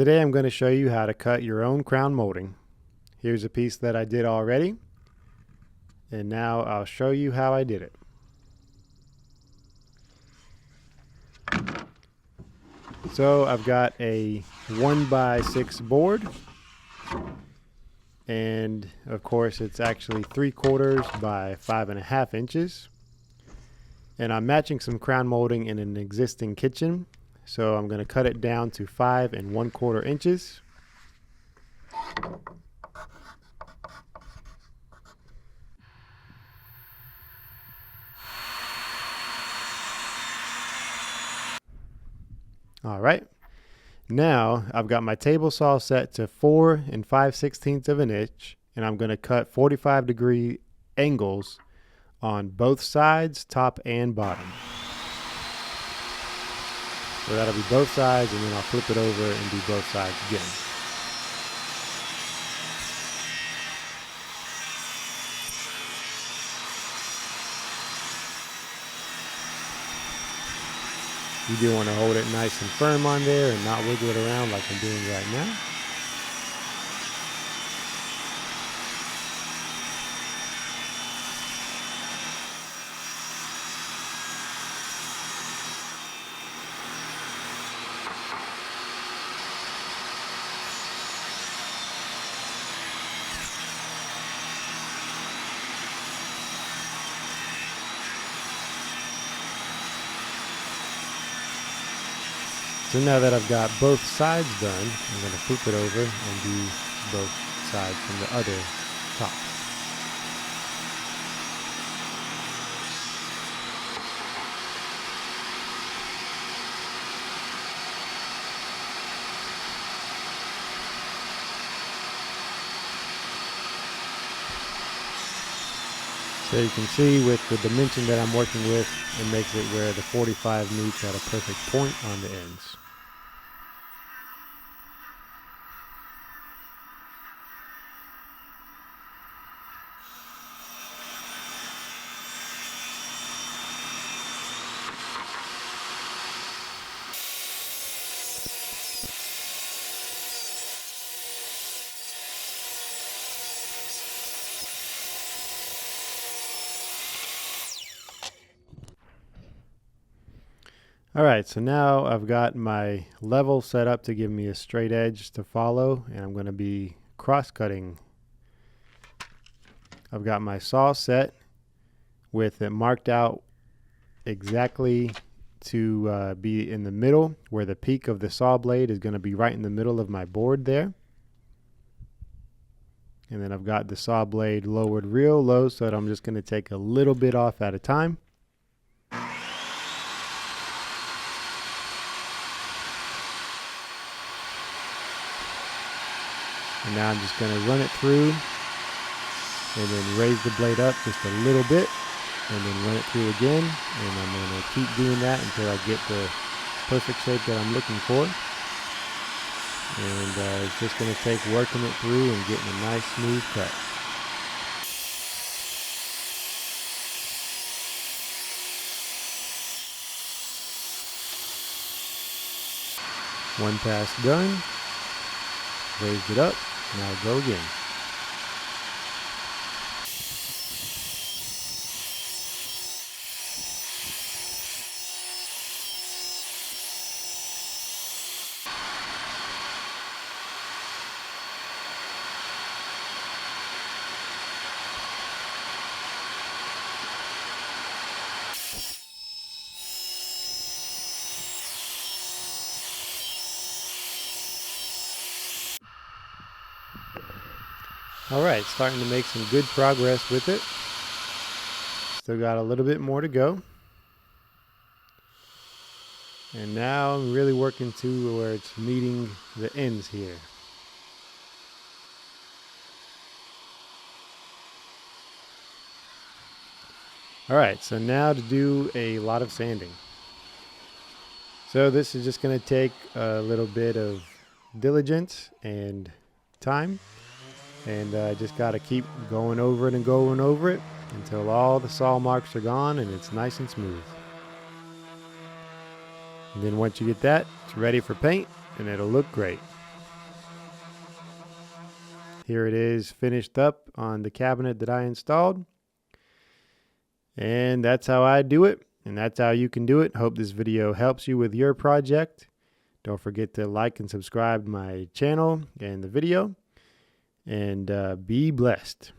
Today I'm going to show you how to cut your own crown molding. Here's a piece that I did already, and now I'll show you how I did it. So I've got a 1x6 board, and of course it's actually 3/4 by 5.5 inches. And I'm matching some crown molding in an existing kitchen, so I'm going to cut it down to 5 1/4 inches. All right. Now I've got my table saw set to 4 5/16 of an inch, and I'm going to cut 45-degree angles on both sides, top and bottom. So that'll be both sides, and then I'll flip it over and do both sides again. You do want to hold it nice and firm on there and not wiggle it around like I'm doing right now. So now that I've got both sides done, I'm going to flip it over and do both sides from the other top. So you can see with the dimension that I'm working with, it makes it where the 45 meets at a perfect point on the ends. Alright, so now I've got my level set up to give me a straight edge to follow, and I'm going to be cross-cutting. I've got my saw set with it marked out exactly to be in the middle, where the peak of the saw blade is going to be right in the middle of my board there. And then I've got the saw blade lowered real low so that I'm just going to take a little bit off at a time. And now I'm just going to run it through and then raise the blade up just a little bit and then run it through again, and I'm going to keep doing that until I get the perfect shape that I'm looking for. And it's just going to take working it through and getting a nice smooth cut. One pass done. Raised it up. Now go again. Alright, starting to make some good progress with it. Still got a little bit more to go. And now I'm really working to where it's meeting the ends here. Alright, so now to do a lot of sanding. So this is just going to take a little bit of diligence and time. And I just got to keep going over it and going over it until all the saw marks are gone and it's nice and smooth. And then once you get that, it's ready for paint and it'll look great. here it is finished up on the cabinet that I installed. And that's how I do it, and that's how you can do it. Hope this video helps you with your project. Don't forget to like and subscribe to my channel and the video, and be blessed.